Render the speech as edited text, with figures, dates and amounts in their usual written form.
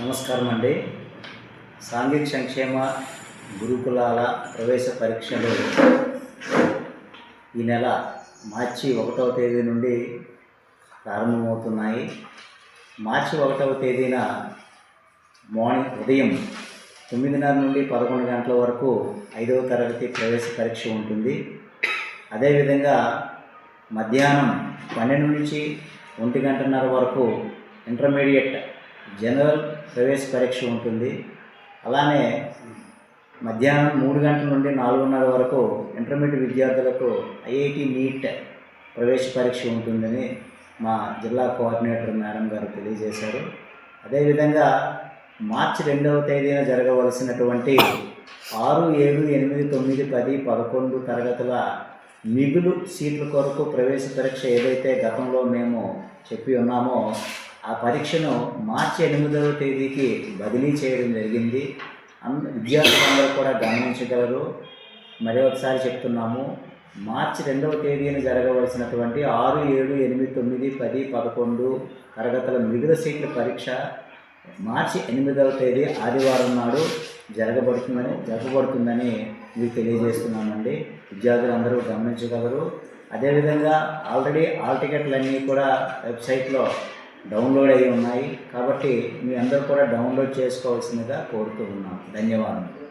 నమస్కారం అండి. సాంఘిక సంక్షేమ గురుకులాల ప్రవేశ పరీక్షలు ఈ నెల మార్చి 1వ తేదీ నుండి ప్రారంభమవుతున్నాయి. మార్చి 1వ తేదీన ఉదయం 9:30 నుండి 11 గంటల వరకు 5వ తరగతి ప్రవేశ పరీక్ష ఉంటుంది. అదేవిధంగా మధ్యాహ్నం 12 నుంచి 1:30 వరకు ఇంటర్మీడియట్ జనరల్ ప్రవేశ పరీక్ష ఉంటుంది. అలానే మధ్యాహ్నం 3 గంటల నుండి 4:30 వరకు ఇంటర్మీడియట్ విద్యార్థులకు ఐఐటి నీట్ ప్రవేశ పరీక్ష ఉంటుందని మా జిల్లా కోఆర్డినేటర్ మేడం గారు తెలియజేశారు. అదేవిధంగా మార్చి 2వ తేదీన జరగవలసినటువంటి 6, 7, 8, 9, 10, 11 తరగతుల మిగులు సీట్ల కొరకు ప్రవేశ పరీక్ష ఏదైతే గతంలో మేము చెప్పి ఉన్నామో ఆ పరీక్షను మార్చి 8వ తేదీకి బదిలీ చేయడం జరిగింది. విద్యార్థులందరూ కూడా గమనించగలరు. మరి ఒకసారి చెప్తున్నాము, మార్చి 2వ తేదీన జరగవలసినటువంటి 6, 7, 8, 9, 10, 11 తరగతుల మిగులు సీట్ల పరీక్ష మార్చి 8వ తేదీ ఆదివారం నాడు జరగబడుతుందని మీకు తెలియజేస్తున్నామండి. విద్యార్థులందరూ గమనించగలరు. అదేవిధంగా ఆల్రెడీ హాల్ టికెట్లన్నీ కూడా వెబ్సైట్లో డౌన్లోడ్ అయి ఉన్నాయి. కాబట్టి మీ అందరూ కూడా డౌన్లోడ్ చేసుకోవాల్సిందిగా కోరుతూ ఉన్నాం. ధన్యవాదాలు.